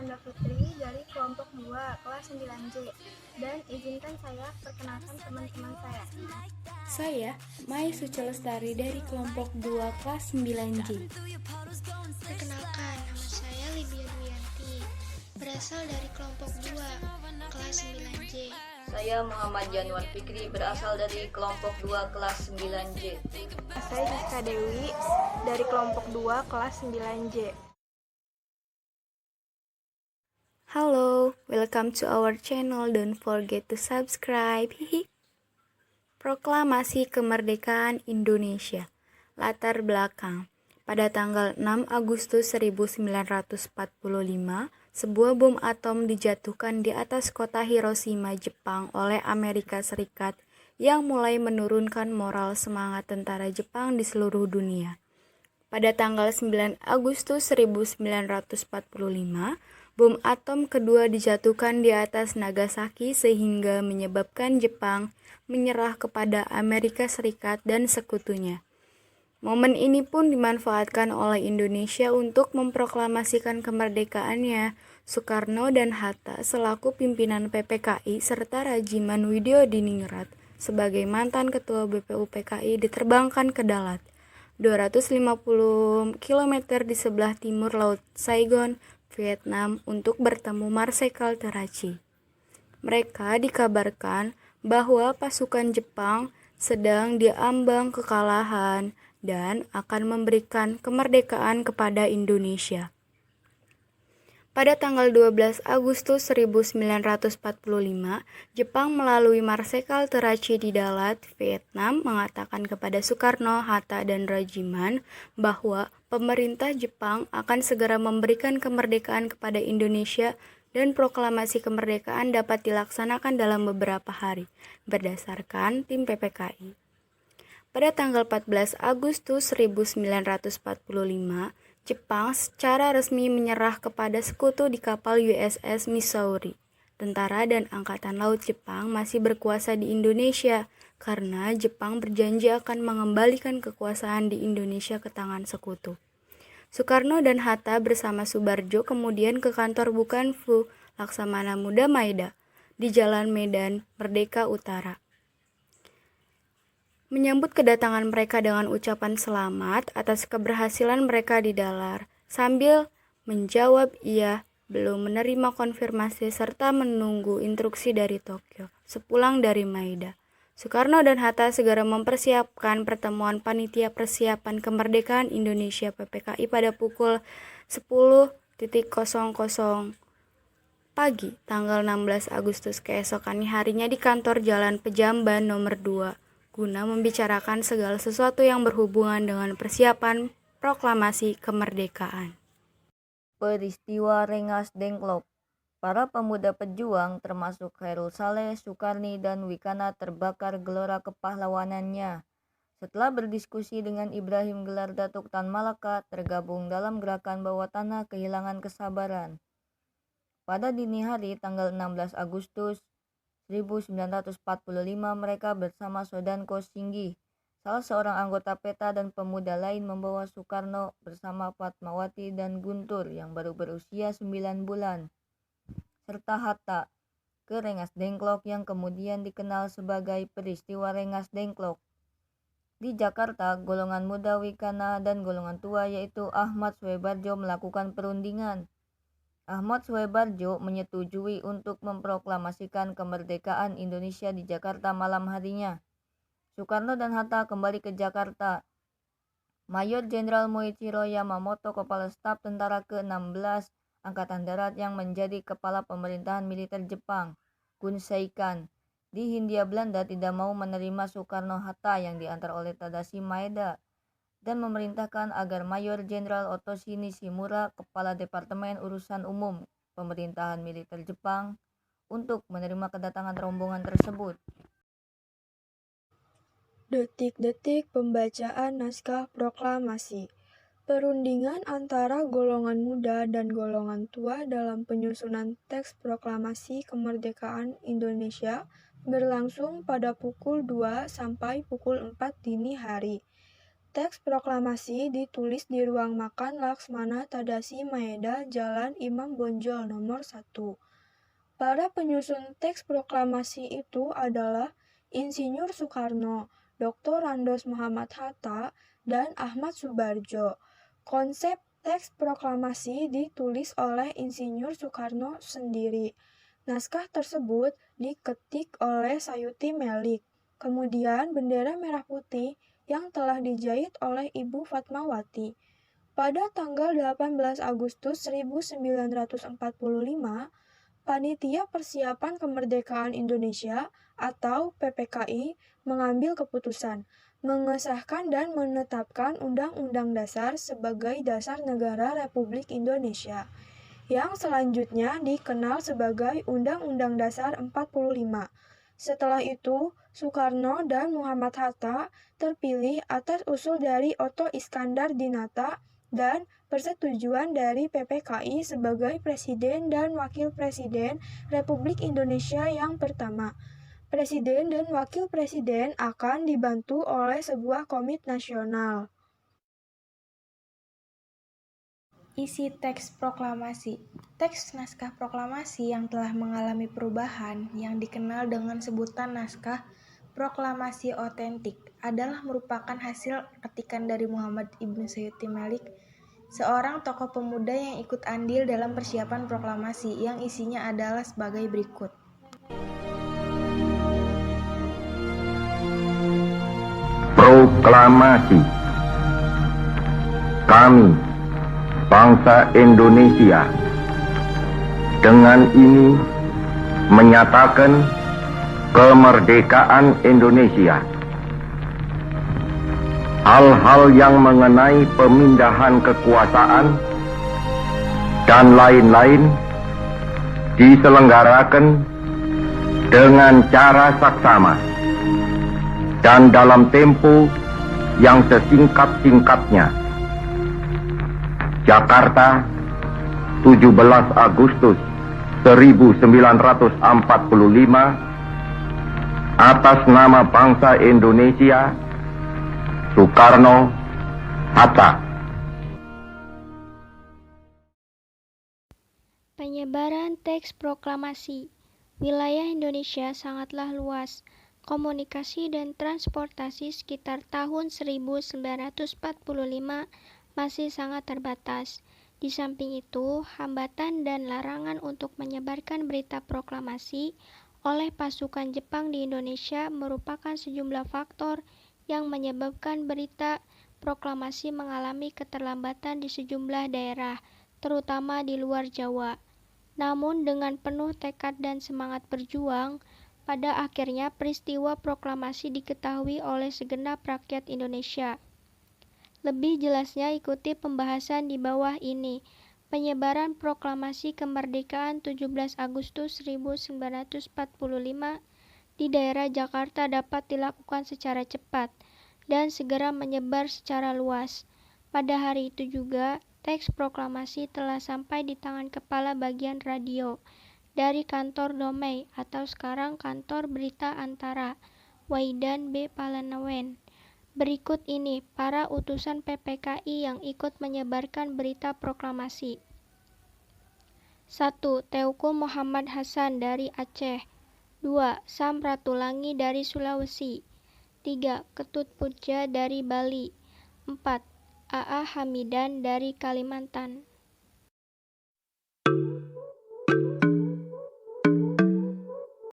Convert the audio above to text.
Nanda Fitri dari kelompok 2 kelas 9J, dan izinkan saya perkenalkan teman-teman saya. Saya, Mai Sucelestari dari kelompok 2 kelas 9J. Perkenalkan, nama saya Libia Duyanti, berasal dari kelompok 2 kelas 9J. Saya Muhammad Januar Fikri, berasal dari kelompok 2 kelas 9J. Saya Siska Dewi dari kelompok 2 kelas 9J. Halo, welcome to our channel. Don't forget to subscribe. Hihi. Proklamasi Kemerdekaan Indonesia. Latar belakang. Pada tanggal 6 Agustus 1945, sebuah bom atom dijatuhkan di atas kota Hiroshima, Jepang oleh Amerika Serikat yang mulai menurunkan moral semangat tentara Jepang di seluruh dunia. Pada tanggal 9 Agustus 1945, bom atom kedua dijatuhkan di atas Nagasaki sehingga menyebabkan Jepang menyerah kepada Amerika Serikat dan sekutunya. Momen ini pun dimanfaatkan oleh Indonesia untuk memproklamasikan kemerdekaannya. Soekarno dan Hatta selaku pimpinan PPKI serta Rajiman Widyodiningrat sebagai mantan ketua BPU PKI diterbangkan ke Dalat, 250 km di sebelah timur Laut Saigon, Vietnam untuk bertemu Marsekal Terraci. Mereka dikabarkan bahwa pasukan Jepang sedang diambang kekalahan dan akan memberikan kemerdekaan kepada Indonesia. Pada tanggal 12 Agustus 1945, Jepang melalui Marsekal Terraci di Dalat, Vietnam, mengatakan kepada Soekarno, Hatta, dan Rajiman bahwa pemerintah Jepang akan segera memberikan kemerdekaan kepada Indonesia dan proklamasi kemerdekaan dapat dilaksanakan dalam beberapa hari, berdasarkan tim PPKI. Pada tanggal 14 Agustus 1945, Jepang secara resmi menyerah kepada sekutu di kapal USS Missouri. Tentara dan Angkatan Laut Jepang masih berkuasa di Indonesia karena Jepang berjanji akan mengembalikan kekuasaan di Indonesia ke tangan sekutu. Soekarno dan Hatta bersama Subarjo kemudian ke kantor Bukanfu Laksamana Muda Maeda di Jalan Medan Merdeka Utara. Menyambut kedatangan mereka dengan ucapan selamat atas keberhasilan mereka di Dalar, sambil menjawab ia belum menerima konfirmasi serta menunggu instruksi dari Tokyo. Sepulang dari Maeda, Soekarno dan Hatta segera mempersiapkan pertemuan panitia persiapan kemerdekaan Indonesia PPKI pada pukul 10.00 pagi tanggal 16 Agustus keesokan harinya di kantor Jalan Pejamban nomor 2 guna membicarakan segala sesuatu yang berhubungan dengan persiapan proklamasi kemerdekaan. Peristiwa Rengas Dengklok. Para pemuda pejuang termasuk Khairul Saleh, Sukarni, dan Wikana terbakar gelora kepahlawanannya. Setelah berdiskusi dengan Ibrahim Gelar Datuk Tan Malaka, tergabung dalam gerakan bawah tanah kehilangan kesabaran. Pada dini hari tanggal 16 Agustus 1945 mereka bersama Sodanko Singgi, salah seorang anggota PETA dan pemuda lain membawa Soekarno bersama Fatmawati dan Guntur yang baru berusia 9 bulan, serta Hatta, ke Rengas Dengklok yang kemudian dikenal sebagai peristiwa Rengas Dengklok. Di Jakarta, golongan muda Wikana dan golongan tua yaitu Ahmad Suebarjo melakukan perundingan. Ahmad Suebarjo menyetujui untuk memproklamasikan kemerdekaan Indonesia di Jakarta malam harinya. Soekarno dan Hatta kembali ke Jakarta. Mayor Jenderal Moichiro Yamamoto, Kepala Staf Tentara ke-16 Angkatan Darat yang menjadi kepala pemerintahan militer Jepang, Gun Seikan, di Hindia Belanda tidak mau menerima Soekarno-Hatta yang diantar oleh Tadashi Maeda dan memerintahkan agar Mayor Jenderal Otoshi Nishimura, Kepala Departemen Urusan Umum Pemerintahan Militer Jepang, untuk menerima kedatangan rombongan tersebut. Detik-detik pembacaan naskah proklamasi. Perundingan antara golongan muda dan golongan tua dalam penyusunan teks proklamasi kemerdekaan Indonesia berlangsung pada pukul 2 sampai pukul 4 dini hari. teks proklamasi ditulis di ruang makan Laksmana Tadasi Maeda, Jalan Imam Bonjol nomor 1. Para penyusun teks proklamasi itu adalah Insinyur Soekarno, Dr. Randos Muhammad Hatta, dan Ahmad Subarjo. Konsep teks proklamasi ditulis oleh Insinyur Soekarno sendiri. Naskah tersebut diketik oleh Sayuti Melik. Kemudian bendera merah putih yang telah dijahit oleh Ibu Fatmawati. Pada tanggal 18 Agustus 1945, Panitia Persiapan Kemerdekaan Indonesia atau PPKI mengambil keputusan mengesahkan dan menetapkan Undang-Undang Dasar sebagai dasar negara Republik Indonesia, yang selanjutnya dikenal sebagai Undang-Undang Dasar 45. Setelah itu, Soekarno dan Muhammad Hatta terpilih atas usul dari Otto Iskandar Dinata dan persetujuan dari PPKI sebagai Presiden dan Wakil Presiden Republik Indonesia yang pertama. Presiden dan Wakil Presiden akan dibantu oleh sebuah komite nasional. Isi teks proklamasi. Teks naskah proklamasi yang telah mengalami perubahan yang dikenal dengan sebutan naskah proklamasi otentik adalah merupakan hasil ketikan dari Muhammad Ibn Sayuti Melik, seorang tokoh pemuda yang ikut andil dalam persiapan proklamasi, yang isinya adalah sebagai berikut. Proklamasi. Kami, bangsa Indonesia, dengan ini menyatakan kemerdekaan Indonesia. Hal-hal yang mengenai pemindahan kekuasaan dan lain-lain diselenggarakan dengan cara saksama dan dalam tempo yang sesingkat-singkatnya. Jakarta, 17 Agustus 1945, atas nama bangsa Indonesia, Soekarno Hatta. Penyebaran teks proklamasi. Wilayah Indonesia sangatlah luas. Komunikasi dan transportasi sekitar tahun 1945 masih sangat terbatas. Di samping itu, hambatan dan larangan untuk menyebarkan berita proklamasi oleh pasukan Jepang di Indonesia merupakan sejumlah faktor yang menyebabkan berita proklamasi mengalami keterlambatan di sejumlah daerah, terutama di luar Jawa. Namun dengan penuh tekad dan semangat berjuang, pada akhirnya peristiwa proklamasi diketahui oleh segenap rakyat Indonesia. Lebih jelasnya ikuti pembahasan di bawah ini. Penyebaran proklamasi kemerdekaan 17 Agustus 1945 di daerah Jakarta dapat dilakukan secara cepat dan segera menyebar secara luas. Pada hari itu juga, teks proklamasi telah sampai di tangan Kepala Bagian Radio dari kantor Domei atau sekarang kantor Berita Antara, Waidan B. Palanewen. Berikut ini para utusan PPKI yang ikut menyebarkan berita proklamasi. 1. Teuku Muhammad Hasan dari Aceh. 2. Sam Ratulangi dari Sulawesi. 3. Ketut Puja dari Bali. 4. A.A. Hamidan dari Kalimantan.